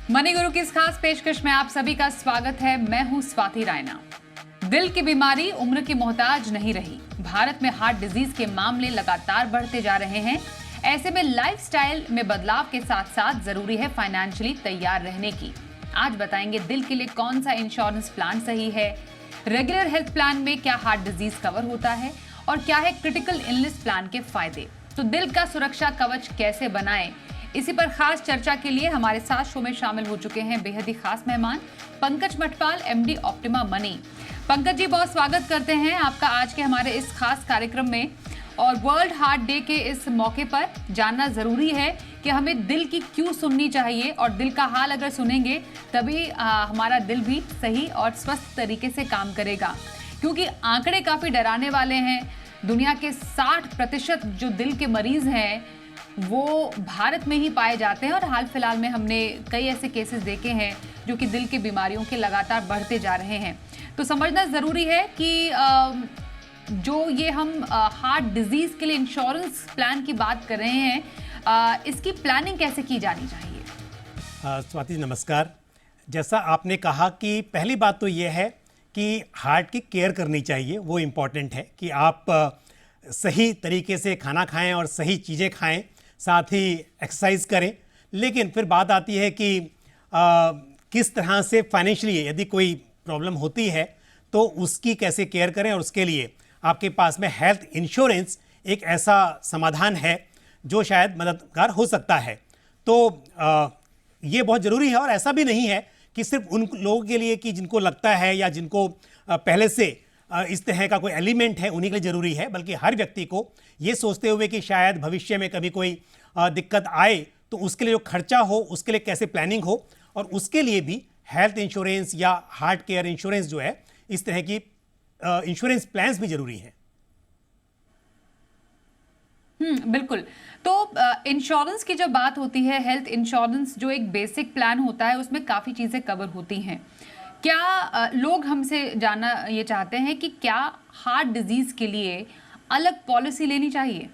Money गुरु की इस खास पेशकश में आप सभी का स्वागत है। मैं हूं स्वाति रायना। दिल की बीमारी उम्र की मोहताज नहीं रही। भारत में हार्ट डिजीज के मामले लगातार बढ़ते जा रहे हैं। ऐसे में लाइफस्टाइल में बदलाव के साथ साथ जरूरी है फाइनेंशियली तैयार रहने की। आज बताएंगे दिल के लिए कौन सा इंश्योरेंस प्लान सही है, रेगुलर हेल्थ प्लान में क्या हार्ट डिजीज कवर होता है और क्या है क्रिटिकल इलनेस प्लान के फायदे। तो दिल का सुरक्षा कवच कैसे बनाएं, इसी पर खास चर्चा के लिए हमारे साथ शो में शामिल हो चुके हैं बेहद ही खास मेहमान Pankaj Mathpal, MD Optima Money. Pankaj ji, बहुत स्वागत करते हैं आपका आज के हमारे इस खास कार्यक्रम में। और वर्ल्ड हार्ट डे के इस मौके पर जानना जरूरी है कि हमें दिल की क्यों सुननी चाहिए, और दिल का हाल अगर सुनेंगे तभी हमारा दिल भी सही और स्वस्थ तरीके से काम करेगा। क्योंकि आंकड़े काफी डराने वाले हैं। दुनिया के 60% जो दिल के मरीज हैं वो भारत में ही पाए जाते हैं, और हाल फिलहाल में हमने कई ऐसे केसेस देखे हैं जो कि दिल की बीमारियों के लगातार बढ़ते जा रहे हैं। तो समझना ज़रूरी है कि जो ये हम हार्ट डिजीज़ के लिए इंश्योरेंस प्लान की बात कर रहे हैं, इसकी प्लानिंग कैसे की जानी चाहिए। स्वाति जी नमस्कार। जैसा आपने कहा कि पहली बात तो ये है कि हार्ट की केयर करनी चाहिए। वो इम्पॉर्टेंट है कि आप सही तरीके से खाना खाएं और सही चीज़ें खाएं, साथ ही एक्सरसाइज करें। लेकिन फिर बात आती है कि किस तरह से फाइनेंशियली यदि कोई प्रॉब्लम होती है तो उसकी कैसे केयर करें, और उसके लिए आपके पास में हेल्थ इंश्योरेंस एक ऐसा समाधान है जो शायद मददगार हो सकता है। तो ये बहुत ज़रूरी है, और ऐसा भी नहीं है कि सिर्फ उन लोगों के लिए कि जिनको लगता है या जिनको पहले से इस तरह का कोई एलिमेंट है उन्हीं के लिए ज़रूरी है, बल्कि हर व्यक्ति को ये सोचते हुए कि शायद भविष्य में कभी कोई दिक्कत आए तो उसके लिए जो खर्चा हो उसके लिए कैसे प्लानिंग हो, और उसके लिए भी हेल्थ इंश्योरेंस या हार्ट केयर इंश्योरेंस जो है, इस तरह की इंश्योरेंस प्लान्स भी जरूरी हैं। बिल्कुल। तो इंश्योरेंस की जब बात होती है, हेल्थ इंश्योरेंस जो एक बेसिक प्लान होता है उसमें काफ़ी चीज़ें कवर होती हैं। क्या लोग हमसे जानना ये चाहते हैं कि क्या हार्ट डिजीज़ के लिए अलग पॉलिसी लेनी चाहिए?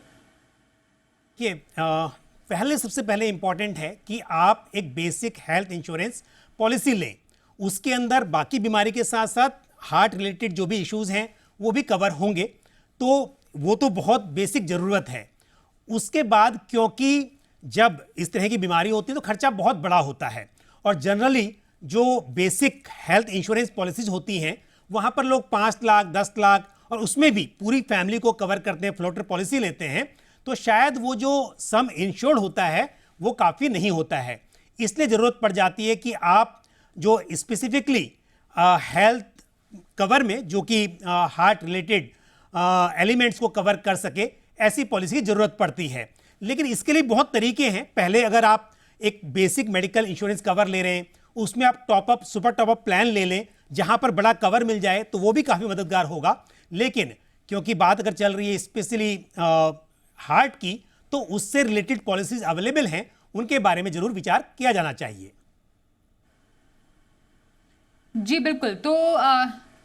कि सबसे पहले इंपॉर्टेंट है कि आप एक बेसिक हेल्थ इंश्योरेंस पॉलिसी लें। उसके अंदर बाकी बीमारी के साथ साथ हार्ट रिलेटेड जो भी इश्यूज़ हैं वो भी कवर होंगे। तो वो तो बहुत बेसिक ज़रूरत है। उसके बाद क्योंकि जब इस तरह की बीमारी होती है तो खर्चा बहुत बड़ा होता है, और जनरली जो बेसिक हेल्थ इंश्योरेंस पॉलिसीज होती हैं वहाँ पर लोग 5 लाख 10 लाख, और उसमें भी पूरी फैमिली को कवर करते हैं, फ्लोटर पॉलिसी लेते हैं, तो शायद वो जो सम इंश्योर्ड होता है वो काफ़ी नहीं होता है। इसलिए ज़रूरत पड़ जाती है कि आप जो स्पेसिफिकली हेल्थ कवर में जो कि हार्ट रिलेटेड एलिमेंट्स को कवर कर सके, ऐसी पॉलिसी की ज़रूरत पड़ती है। लेकिन इसके लिए बहुत तरीके हैं। पहले अगर आप एक बेसिक मेडिकल इंश्योरेंस कवर ले रहे हैं, उसमें आप टॉपअप सुपर टॉपअप प्लान ले लें जहां पर बड़ा कवर मिल जाए, तो वो भी काफ़ी मददगार होगा। लेकिन क्योंकि बात अगर चल रही है स्पेशली हार्ट की, तो उससे रिलेटेड पॉलिसीज अवेलेबल हैं, उनके बारे में जरूर विचार किया जाना चाहिए। जी बिल्कुल। तो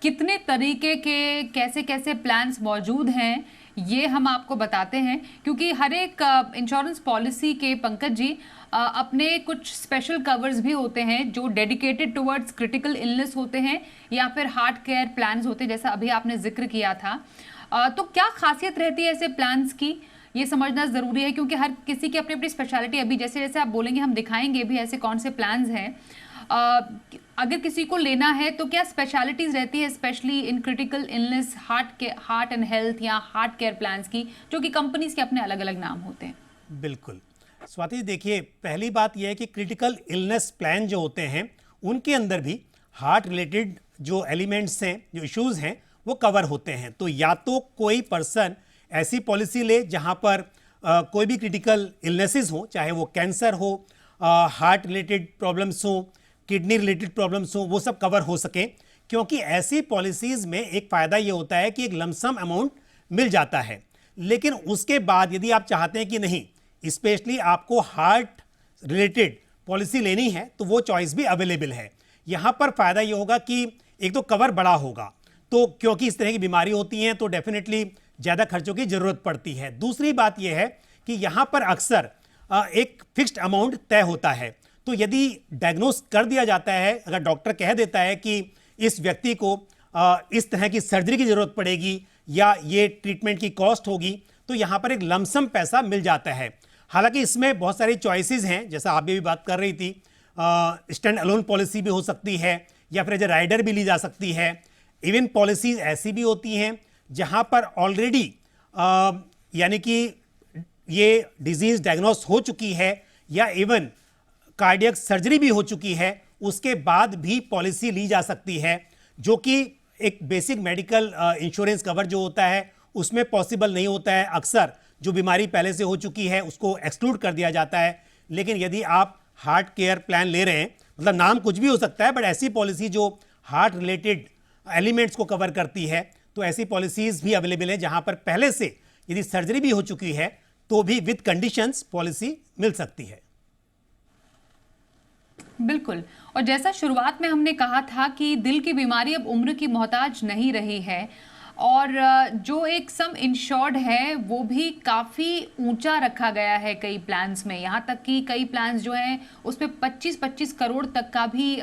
कितने तरीके के कैसे कैसे प्लान्स मौजूद हैं ये हम आपको बताते हैं, क्योंकि हर एक इंश्योरेंस पॉलिसी के पंकज जी अपने कुछ स्पेशल कवर्स भी होते हैं जो डेडिकेटेड टुवर्ड्स क्रिटिकल इलनेस होते हैं या फिर हार्ट केयर प्लान्स होते हैं, जैसा अभी आपने जिक्र किया था। तो क्या खासियत रहती है ऐसे प्लान्स की, ये समझना ज़रूरी है, क्योंकि हर किसी की अपनी अपनी स्पेशलिटी। अभी जैसे जैसे आप बोलेंगे हम दिखाएंगे भी ऐसे कौन से प्लान्स हैं। अगर किसी को लेना है तो क्या स्पेशलिटीज रहती है, specially in critical illness, heart and health या हार्ट केयर प्लान्स की, जो कि कंपनीज के अपने अलग अलग नाम होते हैं। बिल्कुल स्वाति, देखिए पहली बात यह है कि क्रिटिकल इलनेस प्लान जो होते हैं उनके अंदर भी हार्ट रिलेटेड जो एलिमेंट्स हैं, जो इश्यूज़ हैं, वो कवर होते हैं। तो या तो कोई पर्सन ऐसी पॉलिसी ले जहाँ पर कोई भी क्रिटिकल इलनेसेस हो, चाहे वो कैंसर हो, हार्ट रिलेटेड प्रॉब्लम्स हो, किडनी रिलेटेड प्रॉब्लम्स हो, वो सब कवर हो सके। क्योंकि ऐसी पॉलिसीज़ में एक फ़ायदा ये होता है कि एक लमसम अमाउंट मिल जाता है। लेकिन उसके बाद यदि आप चाहते हैं कि नहीं, स्पेशली आपको हार्ट रिलेटेड पॉलिसी लेनी है, तो वो चॉइस भी अवेलेबल है। यहाँ पर फ़ायदा ये होगा कि एक तो कवर बड़ा होगा, तो क्योंकि इस तरह की बीमारी होती हैं तो डेफिनेटली ज़्यादा खर्चों की ज़रूरत पड़ती है। दूसरी बात यह है कि यहाँ पर अक्सर एक फिक्स्ड अमाउंट तय होता है। तो यदि डायग्नोस कर दिया जाता है, अगर डॉक्टर कह देता है कि इस व्यक्ति को इस तरह की सर्जरी की जरूरत पड़ेगी या ये ट्रीटमेंट की कॉस्ट होगी, तो यहाँ पर एक लमसम पैसा मिल जाता है। हालांकि इसमें बहुत सारी चॉइसेस हैं, जैसा आप भी बात कर रही थी, स्टैंड अलोन पॉलिसी भी हो सकती है या फिर एज ए राइडर भी ली जा सकती है। इवन पॉलिसीज ऐसी भी होती हैं जहाँ पर ऑलरेडी यानी कि ये डिजीज डायग्नोस हो चुकी है या इवन कार्डियक सर्जरी भी हो चुकी है, उसके बाद भी पॉलिसी ली जा सकती है, जो कि एक बेसिक मेडिकल इंश्योरेंस कवर जो होता है उसमें पॉसिबल नहीं होता है। अक्सर जो बीमारी पहले से हो चुकी है उसको एक्सक्लूड कर दिया जाता है। लेकिन यदि आप हार्ट केयर प्लान ले रहे हैं, मतलब नाम कुछ भी हो सकता है, बट ऐसी पॉलिसी जो हार्ट रिलेटेड एलिमेंट्स को कवर करती है, तो ऐसी पॉलिसीज भी अवेलेबल है जहां पर पहले से यदि सर्जरी भी हो चुकी है तो भी विद कंडीशंस पॉलिसी मिल सकती है। बिल्कुल। और जैसा शुरुआत में हमने कहा था कि दिल की बीमारी अब उम्र की मोहताज नहीं रही है, और जो एक सम इंश्योर्ड है वो भी काफ़ी ऊंचा रखा गया है कई प्लान्स में। यहाँ तक कि कई प्लान्स जो हैं उसमें 25-25 करोड़ तक का भी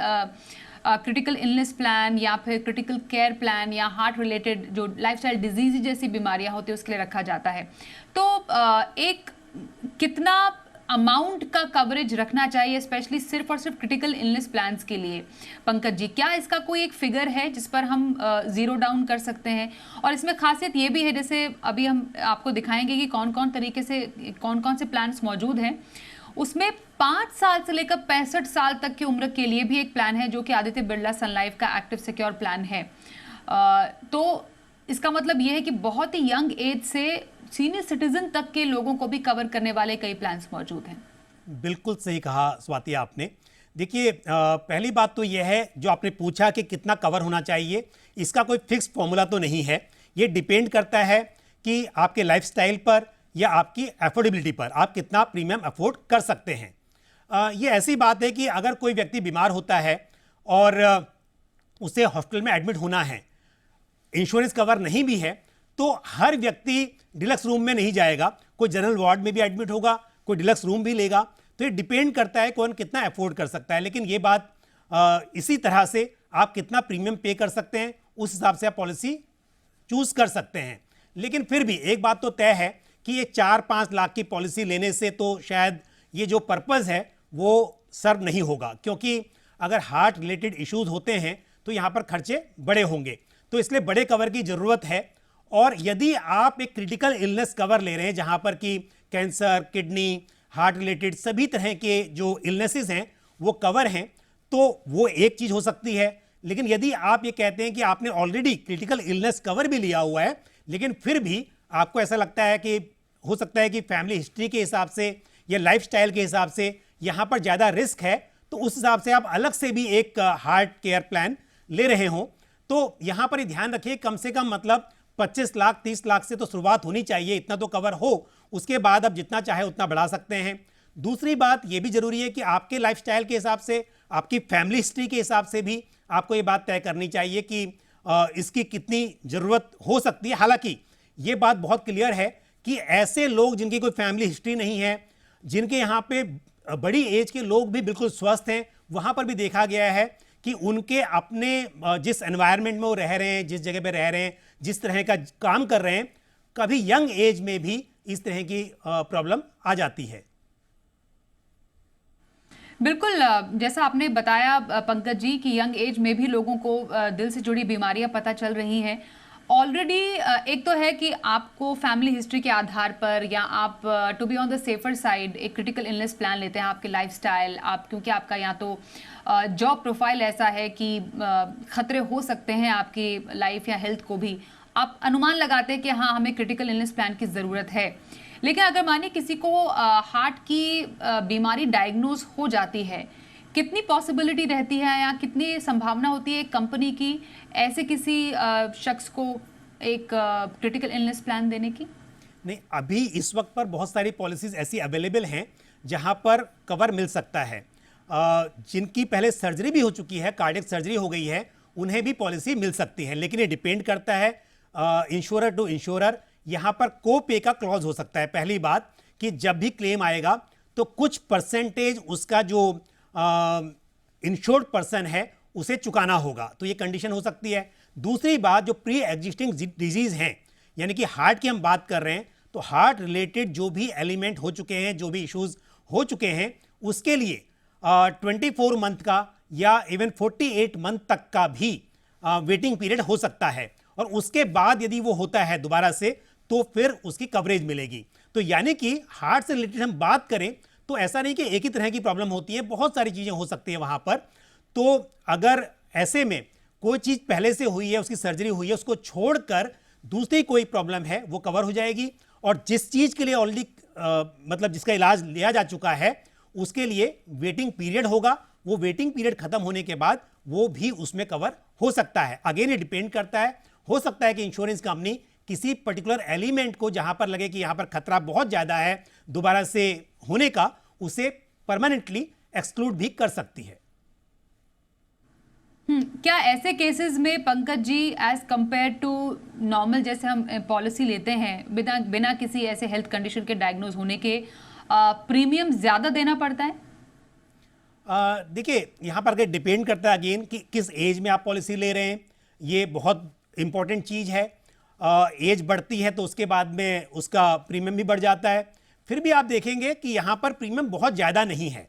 क्रिटिकल इलनेस प्लान या फिर क्रिटिकल केयर प्लान या हार्ट रिलेटेड जो लाइफस्टाइल डिजीज जैसी बीमारियां होती है उसके लिए रखा जाता है। तो एक कितना अमाउंट का कवरेज रखना चाहिए, स्पेशली सिर्फ और सिर्फ क्रिटिकल इलनेस प्लान्स के लिए? पंकज जी, क्या इसका कोई एक फिगर है जिस पर हम जीरो डाउन कर सकते हैं? और इसमें खासियत ये भी है, जैसे अभी हम आपको दिखाएंगे कि कौन कौन तरीके से कौन कौन से प्लान्स मौजूद हैं, उसमें 5 साल से लेकर 65 साल तक की उम्र के लिए भी एक प्लान है जो कि आदित्य बिरला सन लाइफ का एक्टिव सिक्योर प्लान है। तो इसका मतलब यह है कि बहुत ही यंग एज से सीनियर सिटीजन तक के लोगों को भी कवर करने वाले कई प्लान्स मौजूद हैं। बिल्कुल सही कहा स्वाति आपने। देखिए, पहली बात तो यह है जो आपने पूछा कि कितना कवर होना चाहिए, इसका कोई फिक्स फॉर्मूला तो नहीं है। ये डिपेंड करता है कि आपके लाइफस्टाइल पर या आपकी एफोर्डेबिलिटी पर, आप कितना प्रीमियम अफोर्ड कर सकते हैं। ये ऐसी बात है कि अगर कोई व्यक्ति बीमार होता है और उसे हॉस्पिटल में एडमिट होना है, इंश्योरेंस कवर नहीं भी है, तो हर व्यक्ति डिलक्स रूम में नहीं जाएगा, कोई जनरल वार्ड में भी एडमिट होगा, कोई डिलक्स रूम भी लेगा। तो ये डिपेंड करता है कौन कितना अफोर्ड कर सकता है। लेकिन ये बात इसी तरह से आप कितना प्रीमियम पे कर सकते हैं उस हिसाब से आप पॉलिसी चूज कर सकते हैं। लेकिन फिर भी एक बात तो तय है कि ये 4-5 लाख की पॉलिसी लेने से तो शायद ये जो पर्पज़ है वो सर्व नहीं होगा, क्योंकि अगर हार्ट रिलेटेड इश्यूज होते हैं तो यहाँ पर खर्चे बड़े होंगे, तो इसलिए बड़े कवर की ज़रूरत है। और यदि आप एक क्रिटिकल इलनेस कवर ले रहे हैं जहाँ पर कि कैंसर, किडनी, हार्ट रिलेटेड सभी तरह के जो इलनेसेस हैं वो कवर हैं, तो वो एक चीज़ हो सकती है। लेकिन यदि आप ये कहते हैं कि आपने ऑलरेडी क्रिटिकल इलनेस कवर भी लिया हुआ है, लेकिन फिर भी आपको ऐसा लगता है कि हो सकता है कि फैमिली हिस्ट्री के हिसाब से या लाइफस्टाइल के हिसाब से यहाँ पर ज़्यादा रिस्क है, तो उस हिसाब से आप अलग से भी एक हार्ट केयर प्लान ले रहे हो, तो यहाँ पर ध्यान रखिए कम से कम मतलब 25 लाख 30 लाख से तो शुरुआत होनी चाहिए, इतना तो कवर हो, उसके बाद आप जितना चाहे उतना बढ़ा सकते हैं। दूसरी बात ये भी जरूरी है कि आपके लाइफस्टाइल के हिसाब से, आपकी फैमिली हिस्ट्री के हिसाब से भी आपको ये बात तय करनी चाहिए कि इसकी कितनी ज़रूरत हो सकती है। हालांकि ये बात बहुत क्लियर है कि ऐसे लोग जिनकी कोई फैमिली हिस्ट्री नहीं है, जिनके यहाँ पे बड़ी एज के लोग भी बिल्कुल स्वस्थ हैं, वहाँ पर भी देखा गया है कि उनके अपने जिस एनवायरनमेंट में वो रह रहे हैं, जिस जगह पे रह रहे हैं, जिस तरह का काम कर रहे हैं, कभी यंग एज में भी इस तरह की प्रॉब्लम आ जाती है। बिल्कुल, जैसा आपने बताया पंकज जी कि यंग एज में भी लोगों को दिल से जुड़ी बीमारियां पता चल रही हैं ऑलरेडी। एक तो है कि आपको फैमिली हिस्ट्री के आधार पर या आप to be on the safer side एक क्रिटिकल इलनेस प्लान लेते हैं, आपके लाइफस्टाइल, आप क्योंकि आपका या तो जॉब प्रोफाइल ऐसा है कि खतरे हो सकते हैं आपकी लाइफ या हेल्थ को भी, आप अनुमान लगाते हैं कि हाँ हमें क्रिटिकल इलनेस प्लान की ज़रूरत है। लेकिन अगर मानिए किसी को हार्ट की बीमारी डायग्नोज हो जाती है, कितनी पॉसिबिलिटी रहती है या कितनी संभावना होती है एक कंपनी की ऐसे किसी शख्स को एक क्रिटिकल इलनेस प्लान देने की? नहीं, अभी इस वक्त पर बहुत सारी पॉलिसीज ऐसी अवेलेबल हैं जहां पर कवर मिल सकता है। जिनकी पहले सर्जरी भी हो चुकी है, कार्डियक सर्जरी हो गई है, उन्हें भी पॉलिसी मिल सकती है। लेकिन ये डिपेंड करता है इंश्योरर टू इंश्योरर। यहाँ पर को पे का क्लॉज हो सकता है। पहली बात कि जब भी क्लेम आएगा तो कुछ परसेंटेज उसका जो इंश्योर्ड पर्सन है उसे चुकाना होगा, तो ये कंडीशन हो सकती है। दूसरी बात, जो प्री एग्जिस्टिंग डिजीज हैं, यानी कि हार्ट की हम बात कर रहे हैं, तो हार्ट रिलेटेड जो भी एलिमेंट हो चुके हैं, जो भी इश्यूज हो चुके हैं, उसके लिए 24 मंथ का या इवन 48 मंथ तक का भी वेटिंग पीरियड हो सकता है, और उसके बाद यदि वो होता है दोबारा से तो फिर उसकी कवरेज मिलेगी। तो यानी कि हार्ट से रिलेटेड हम बात करें तो ऐसा नहीं कि एक ही तरह की प्रॉब्लम होती है, बहुत सारी चीजें हो सकती है वहां पर। तो अगर ऐसे में कोई चीज पहले से हुई है, उसकी सर्जरी हुई है, उसको छोड़कर दूसरी कोई प्रॉब्लम है वो कवर हो जाएगी, और जिस चीज के लिए ऑलरेडी मतलब जिसका इलाज लिया जा चुका है उसके लिए वेटिंग पीरियड होगा, वो वेटिंग पीरियड खत्म होने के बाद वो भी उसमें कवर हो सकता है। अगेन ये डिपेंड करता है, हो सकता है कि इंश्योरेंस कंपनी किसी पर्टिकुलर एलिमेंट को जहां पर लगे कि यहां पर खतरा बहुत ज्यादा है दोबारा से होने का, उसे परमानेंटली एक्सक्लूड भी कर सकती है। क्या ऐसे केसेस में Pankaj ji as compare to normal जैसे हम पॉलिसी लेते हैं बिना बिना किसी ऐसे हेल्थ कंडीशन के डायग्नोज होने के प्रीमियम ज्यादा देना पड़ता है? देखिए यहां पर अगर डिपेंड करता है अगेन कि किस एज में आप पॉलिसी ले रहे हैं, ये बहुत इंपॉर्टेंट चीज है। एज बढ़ती है तो उसके बाद में उसका प्रीमियम भी बढ़ जाता है। फिर भी आप देखेंगे कि यहां पर प्रीमियम बहुत ज़्यादा नहीं है,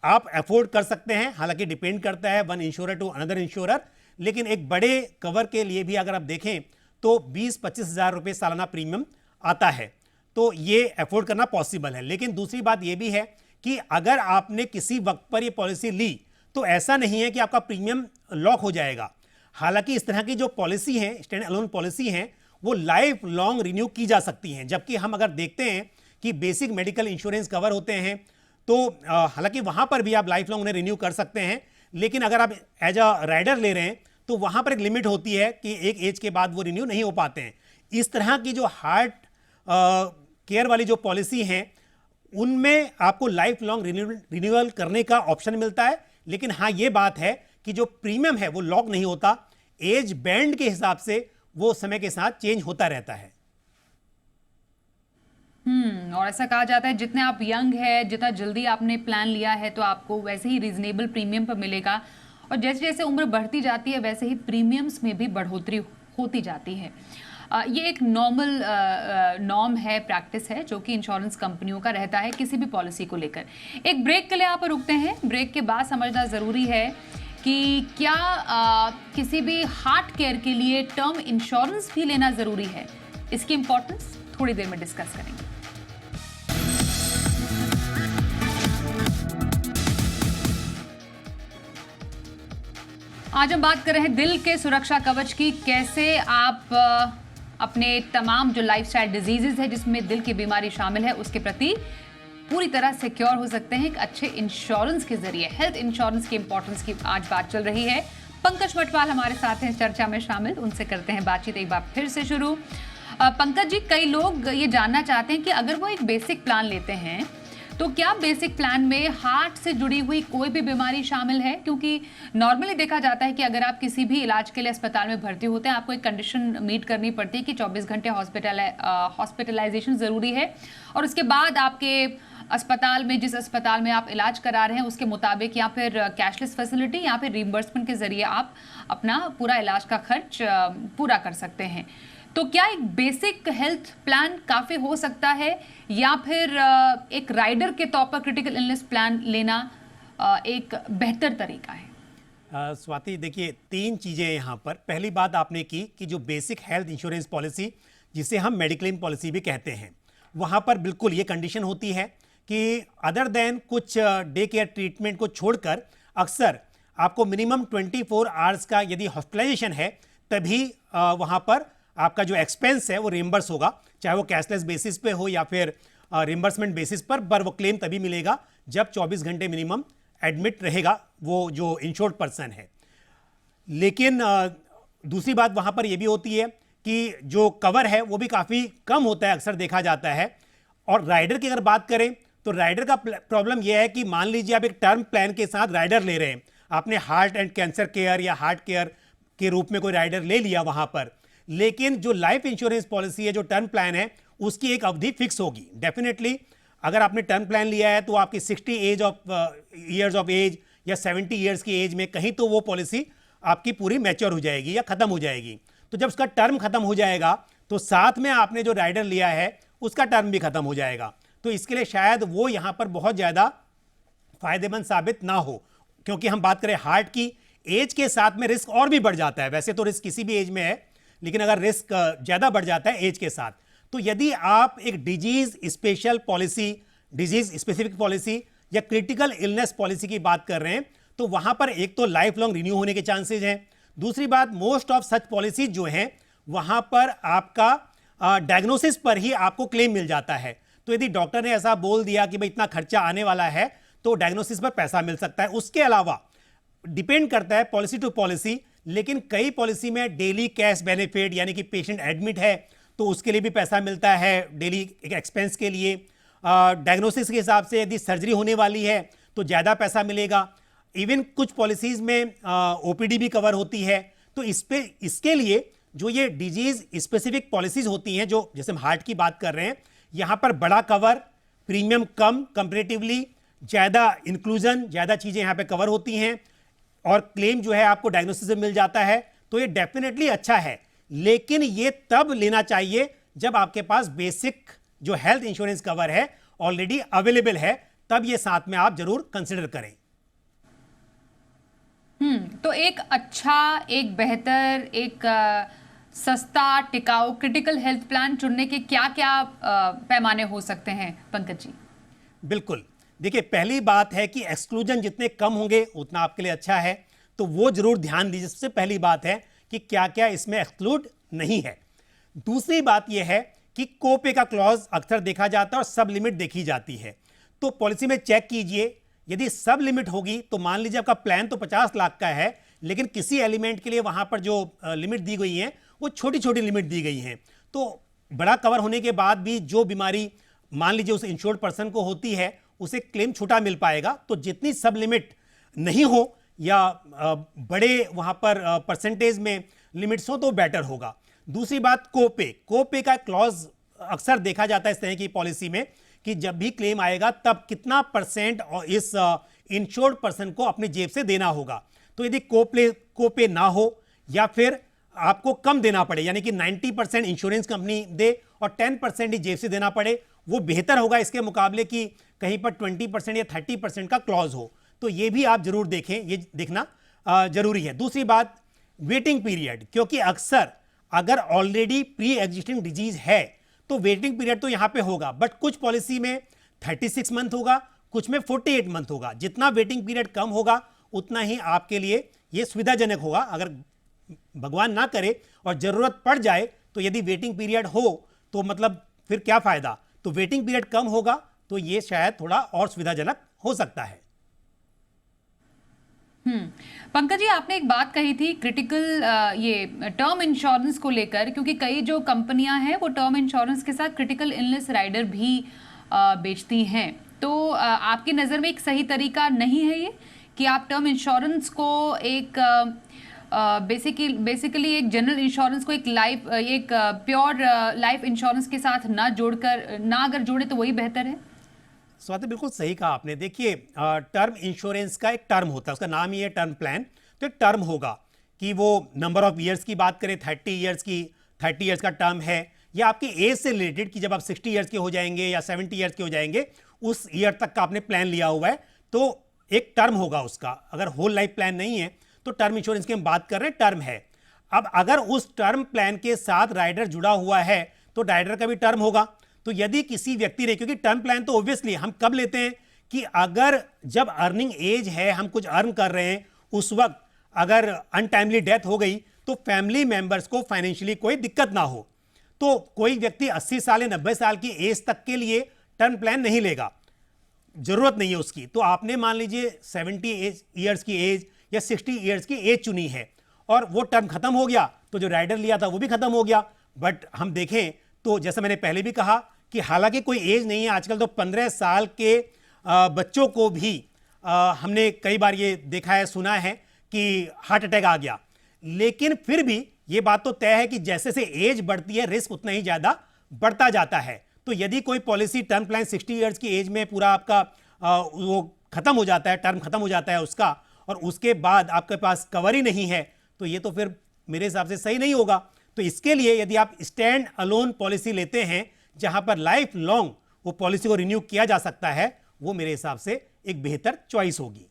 आप अफोर्ड कर सकते हैं। हालांकि डिपेंड करता है one insurer to another insurer, लेकिन एक बड़े कवर के लिए भी अगर आप देखें तो 20-25 हज़ार रुपये सालाना प्रीमियम आता है, तो ये अफोर्ड करना पॉसिबल है। लेकिन दूसरी बात ये भी है कि अगर आपने किसी वक्त पर ये पॉलिसी ली तो ऐसा नहीं है कि आपका प्रीमियम लॉक हो जाएगा। हालांकि इस तरह की जो पॉलिसी हैं, स्टैंड अलोन पॉलिसी हैं, वो लाइफ लॉन्ग रिन्यू की जा सकती हैं। जबकि हम अगर देखते हैं कि बेसिक मेडिकल इंश्योरेंस कवर होते हैं तो हालांकि वहां पर भी आप लाइफ लॉन्ग उन्हें रिन्यू कर सकते हैं, लेकिन अगर आप एज अ राइडर ले रहे हैं तो वहां पर एक लिमिट होती है कि एक एज के बाद वो रिन्यू नहीं हो पाते हैं। इस तरह की जो हार्ट केयर वाली जो पॉलिसी हैं उनमें आपको लाइफ लॉन्ग रिन्यूअल करने का ऑप्शन मिलता है, लेकिन हाँ ये बात है कि जो प्रीमियम है वो लॉक नहीं होता, एज बैंड के हिसाब से वो समय के साथ चेंज होता रहता है। और ऐसा कहा जाता है जितने आप यंग है, जितना जल्दी आपने प्लान लिया है तो आपको वैसे ही रीजनेबल प्रीमियम पर मिलेगा, और जैसे जैसे उम्र बढ़ती जाती है वैसे ही प्रीमियम्स में भी बढ़ोतरी होती जाती है। ये एक नॉर्म है, प्रैक्टिस है जो कि इंश्योरेंस कंपनियों का रहता है किसी भी पॉलिसी को लेकर। एक ब्रेक के लिए यहाँ पर रुकते हैं। ब्रेक के बाद समझना ज़रूरी है कि क्या किसी भी हार्ट केयर के लिए टर्म इंश्योरेंस भी लेना ज़रूरी है। इसकी इंपॉर्टेंस थोड़ी देर में डिस्कस करेंगे। आज हम बात कर रहे हैं दिल के सुरक्षा कवच की। कैसे आप अपने तमाम जो लाइफस्टाइल डिजीजेस है जिसमें दिल की बीमारी शामिल है उसके प्रति पूरी तरह सिक्योर हो सकते हैं एक अच्छे इंश्योरेंस के जरिए। हेल्थ इंश्योरेंस की इंपॉर्टेंस की आज बात चल रही है। पंकज मटवाल हमारे साथ हैं चर्चा में शामिल, उनसे करते हैं बातचीत एक बार फिर से शुरू। पंकज जी, कई लोग ये जानना चाहते हैं कि अगर वो एक बेसिक प्लान लेते हैं तो क्या बेसिक प्लान में हार्ट से जुड़ी हुई कोई भी बीमारी शामिल है? क्योंकि नॉर्मली देखा जाता है कि अगर आप किसी भी इलाज के लिए अस्पताल में भर्ती होते हैं आपको एक कंडीशन मीट करनी पड़ती है कि 24 घंटे हॉस्पिटलाइजेशन ज़रूरी है, और उसके बाद आपके अस्पताल में, जिस अस्पताल में आप इलाज करा रहे हैं उसके मुताबिक या फिर कैशलेस फैसिलिटी या फिर रीइंबर्समेंट के जरिए आप अपना पूरा इलाज का खर्च पूरा कर सकते हैं। तो क्या एक बेसिक हेल्थ प्लान काफ़ी हो सकता है या फिर एक राइडर के तौर पर क्रिटिकल इलनेस प्लान लेना एक बेहतर तरीका है? स्वाति, देखिए 3 चीज़ें यहाँ पर। पहली बात आपने की कि जो बेसिक हेल्थ इंश्योरेंस पॉलिसी जिसे हम मेडिक्लेम पॉलिसी भी कहते हैं, वहाँ पर बिल्कुल ये कंडीशन होती है कि अदर देन कुछ डे केयर ट्रीटमेंट को छोड़कर अक्सर आपको मिनिमम 24 आवर्स का यदि हॉस्पिटलाइजेशन है तभी वहाँ पर आपका जो एक्सपेंस है वो रिम्बर्स होगा, चाहे वो कैशलेस बेसिस पे हो या फिर रिम्बर्समेंट बेसिस पर वो क्लेम तभी मिलेगा जब 24 घंटे मिनिमम एडमिट रहेगा वो जो इंश्योर्ड पर्सन है। लेकिन दूसरी बात वहाँ पर ये भी होती है कि जो कवर है वो भी काफ़ी कम होता है, अक्सर देखा जाता है। और राइडर की अगर बात करें तो राइडर का प्रॉब्लम यह है कि मान लीजिए आप एक टर्म प्लान के साथ राइडर ले रहे हैं, आपने हार्ट एंड कैंसर केयर या हार्ट केयर के रूप में कोई राइडर ले लिया वहाँ पर, लेकिन जो लाइफ इंश्योरेंस पॉलिसी है, जो टर्म प्लान है, उसकी एक अवधि फिक्स होगी। डेफिनेटली अगर आपने टर्म प्लान लिया है तो आपकी 60 ईयर्स ऑफ एज या 70 ईयर्स की एज में कहीं तो वो पॉलिसी आपकी पूरी मैच्योर हो जाएगी या खत्म हो जाएगी। तो जब उसका टर्म खत्म हो जाएगा तो साथ में आपने जो राइडर लिया है उसका टर्म भी खत्म हो जाएगा। तो इसके लिए शायद वो यहां पर बहुत ज्यादा फायदेमंद साबित ना हो, क्योंकि हम बात करें हार्ट की, एज के साथ में रिस्क और भी बढ़ जाता है। वैसे तो रिस्क किसी भी एज में है, लेकिन अगर रिस्क ज्यादा बढ़ जाता है एज के साथ, तो यदि आप एक disease special policy, disease specific policy या क्रिटिकल इलनेस पॉलिसी की बात कर रहे हैं, तो वहां पर एक तो लाइफ लॉन्ग रिन्यू होने के चांसेस हैं। दूसरी बात, मोस्ट ऑफ सच पॉलिसीज जो हैं वहां पर आपका डायग्नोसिस पर ही आपको क्लेम मिल जाता है। तो यदि डॉक्टर ने ऐसा बोल दिया कि भाई इतना खर्चा आने वाला है, तो डायग्नोसिस पर पैसा मिल सकता है। उसके अलावा डिपेंड करता है पॉलिसी टू पॉलिसी, लेकिन कई पॉलिसी में डेली कैश बेनिफिट, यानी कि पेशेंट एडमिट है तो उसके लिए भी पैसा मिलता है, डेली एक्सपेंस के लिए। डायग्नोसिस के हिसाब से यदि सर्जरी होने वाली है तो ज़्यादा पैसा मिलेगा। इवन कुछ पॉलिसीज में ओपीडी भी कवर होती है। तो इसके लिए जो ये डिजीज स्पेसिफिक पॉलिसीज होती हैं, जो जैसे हम हार्ट की बात कर रहे हैं, यहाँ पर बड़ा कवर, प्रीमियम कम, कंपेरेटिवली ज़्यादा इंक्लूजन, ज़्यादा चीज़ें यहाँ पे कवर होती हैं और क्लेम जो है आपको डायग्नोसिस से मिल जाता है। तो ये डेफिनेटली अच्छा है, लेकिन ये तब लेना चाहिए जब आपके पास बेसिक जो हेल्थ इंश्योरेंस कवर है ऑलरेडी अवेलेबल है, तब ये साथ में आप जरूर कंसिडर करें। तो एक अच्छा, एक बेहतर, एक सस्ता, टिकाऊ क्रिटिकल हेल्थ प्लान चुनने के क्या क्या पैमाने हो सकते हैं पंकज जी? बिल्कुल, देखिए पहली बात है कि एक्सक्लूजन जितने कम होंगे उतना आपके लिए अच्छा है, तो वो जरूर ध्यान दीजिए। सबसे पहली बात है कि क्या क्या इसमें एक्सक्लूड नहीं है। दूसरी बात यह है कि कोपे का क्लॉज अक्सर देखा जाता है और सब लिमिट देखी जाती है। तो पॉलिसी में चेक कीजिए, यदि सब लिमिट होगी तो मान लीजिए आपका प्लान तो 50 लाख का है, लेकिन किसी एलिमेंट के लिए वहां पर जो लिमिट दी गई है वो छोटी छोटी लिमिट दी गई है। तो बड़ा कवर होने के बाद भी जो बीमारी मान लीजिए उस इंश्योर्ड पर्सन को होती है, उसे क्लेम छोटा मिल पाएगा। तो जितनी सब लिमिट नहीं हो या बड़े वहां पर परसेंटेज में लिमिट्स हो तो बेटर होगा। दूसरी बात, कोपे का क्लॉज अक्सर देखा जाता है इस तरह की पॉलिसी में कि जब भी क्लेम आएगा तब कितना परसेंट इस इंश्योर्ड पर्सन को अपनी जेब से देना होगा। तो यदि कोपे ना हो या फिर आपको कम देना पड़े, यानी कि 90% इंश्योरेंस कंपनी दे और 10% ही जेब से देना पड़े, वो बेहतर होगा इसके मुकाबले कि कहीं पर 20% या 30% का क्लॉज हो। तो ये भी आप जरूर देखें, ये देखना जरूरी है। दूसरी बात, वेटिंग पीरियड, क्योंकि अक्सर अगर ऑलरेडी प्री एग्जिस्टिंग डिजीज है तो वेटिंग पीरियड तो यहां पे होगा, बट कुछ पॉलिसी में 36 मंथ होगा, कुछ में 48 मंथ होगा। जितना वेटिंग पीरियड कम होगा उतना ही आपके लिए यह सुविधाजनक होगा। अगर भगवान ना करे और जरूरत पड़ जाए तो यदि वेटिंग पीरियड हो तो मतलब फिर क्या फायदा। तो वेटिंग पीरियड कम होगा तो यह शायद थोड़ा और सुविधाजनक हो सकता है। पंकज जी, आपने एक बात कही थी क्रिटिकल ये टर्म इंश्योरेंस को लेकर, क्योंकि कई जो कंपनियां हैं वो टर्म इंश्योरेंस के साथ क्रिटिकल इलनेस राइडर भी बेचती हैं। तो आपकी नज़र में एक सही तरीका नहीं है ये कि आप टर्म इंश्योरेंस को एक बेसिकली एक जनरल इंश्योरेंस को एक प्योर लाइफ इंश्योरेंस के साथ ना जोड़कर, ना अगर जोड़े तो वही बेहतर है? स्वाति, बिल्कुल सही कहा आपने। देखिए, टर्म इंश्योरेंस का एक टर्म होता है, उसका नाम ही है टर्म प्लान। तो एक टर्म होगा कि वो नंबर ऑफ ईयर्स की बात करें, 30 ईयर्स का टर्म है, या आपकी एज से रिलेटेड कि जब आप 60 ईयर्स के हो जाएंगे या 70 ईयर्स के हो जाएंगे, उस ईयर तक का आपने प्लान लिया हुआ है, तो एक टर्म होगा उसका। अगर होल लाइफ प्लान नहीं है तो टर्म इंश्योरेंस की हम बात कर रहे हैं, टर्म है। अब अगर उस टर्म प्लान के साथ राइडर जुड़ा हुआ है तो राइडर का भी टर्म होगा। तो यदि किसी व्यक्ति ने, क्योंकि टर्म प्लान तो ऑब्वियसली हम कब लेते हैं कि अगर जब अर्निंग एज है, हम कुछ अर्न कर रहे हैं, उस वक्त अगर अनटाइमली डेथ हो गई तो फैमिली मेंबर्स को फाइनेंशियली कोई दिक्कत ना हो। तो कोई व्यक्ति 80 साल या 90 साल की एज तक के लिए टर्म प्लान नहीं लेगा, जरूरत नहीं है उसकी। तो आपने मान लीजिए 70 ईयर्स की एज या 60 ईयर्स की एज चुनी है और वो टर्म खत्म हो गया तो जो राइडर लिया था वो भी खत्म हो गया। बट हम देखें तो जैसा मैंने पहले भी कहा कि हालांकि कोई एज नहीं है, आजकल तो 15 साल के बच्चों को भी हमने कई बार ये देखा है, सुना है कि हार्ट अटैक आ गया। लेकिन फिर भी ये बात तो तय है कि जैसे से एज बढ़ती है रिस्क उतना ही ज्यादा बढ़ता जाता है। तो यदि कोई पॉलिसी टर्म प्लान 60 ईयर्स की एज में पूरा आपका वो खत्म हो जाता है, टर्म खत्म हो जाता है उसका, और उसके बाद आपके पास कवर ही नहीं है, तो ये तो फिर मेरे हिसाब से सही नहीं होगा। तो इसके लिए यदि आप स्टैंड अलोन पॉलिसी लेते हैं जहां पर लाइफ लॉन्ग वो पॉलिसी को रिन्यू किया जा सकता है, वो मेरे हिसाब से एक बेहतर चॉइस होगी।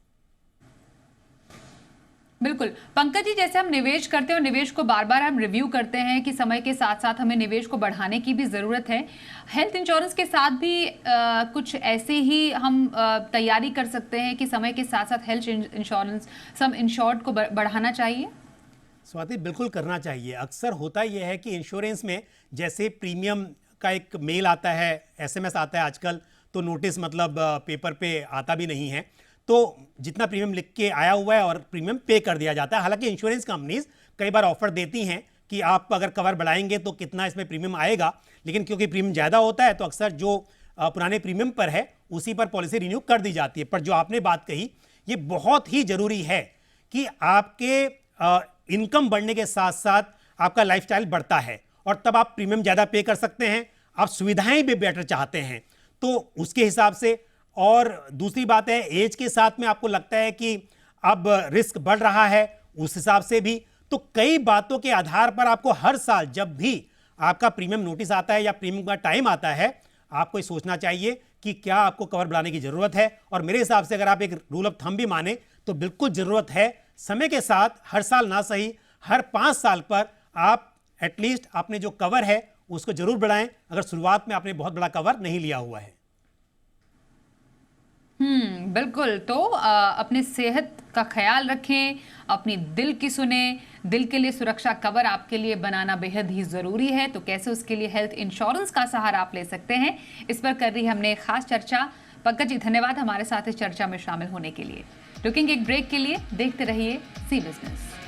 बिल्कुल पंकज जी, जैसे हम निवेश करते हैं और निवेश को बार बार हम रिव्यू करते हैं कि समय के साथ साथ हमें निवेश को बढ़ाने की भी ज़रूरत है, हेल्थ इंश्योरेंस के साथ भी कुछ ऐसे ही हम तैयारी कर सकते हैं कि समय के साथ साथ हेल्थ इंश्योरेंस सम इंश्योर्ड को बढ़ाना चाहिए? स्वाति, बिल्कुल करना चाहिए। अक्सर होता यह है कि इंश्योरेंस में जैसे प्रीमियम का एक मेल आता है, एसएमएस आता है आजकल, तो नोटिस मतलब पेपर पे आता भी नहीं है, तो जितना प्रीमियम लिख के आया हुआ है और प्रीमियम पे कर दिया जाता है। हालांकि इंश्योरेंस कंपनीज कई बार ऑफर देती हैं कि आप अगर कवर बढ़ाएंगे तो कितना इसमें प्रीमियम आएगा, लेकिन क्योंकि प्रीमियम ज़्यादा होता है तो अक्सर जो पुराने प्रीमियम पर है उसी पर पॉलिसी रिन्यू कर दी जाती है। पर जो आपने बात कही ये बहुत ही ज़रूरी है कि आपके इनकम बढ़ने के साथ साथ आपका लाइफस्टाइल बढ़ता है और तब आप प्रीमियम ज़्यादा पे कर सकते हैं, आप सुविधाएं भी बेटर चाहते हैं, तो उसके हिसाब से। और दूसरी बात है, एज के साथ में आपको लगता है कि अब रिस्क बढ़ रहा है, उस हिसाब से भी। तो कई बातों के आधार पर आपको हर साल जब भी आपका प्रीमियम नोटिस आता है या प्रीमियम का टाइम आता है, आपको ये सोचना चाहिए कि क्या आपको कवर बढ़ाने की जरूरत है। और मेरे हिसाब से अगर आप एक रूल ऑफ थंब भी माने तो बिल्कुल जरूरत है। समय के साथ हर साल ना सही, हर 5 साल पर आप एटलीस्ट आपने जो कवर है उसको जरूर बढ़ाएं, अगर शुरुआत में आपने बहुत बड़ा कवर नहीं लिया हुआ है। बिल्कुल। तो अपने सेहत का ख्याल रखें, अपनी दिल की सुने, दिल के लिए सुरक्षा कवर आपके लिए बनाना बेहद ही जरूरी है। तो कैसे उसके लिए हेल्थ इंश्योरेंस का सहारा आप ले सकते हैं, इस पर कर रही हमने खास चर्चा। पंकज जी धन्यवाद हमारे साथ इस चर्चा में शामिल होने के लिए। रुकेंगे एक ब्रेक के लिए, देखते रहिए सी बिजनेस।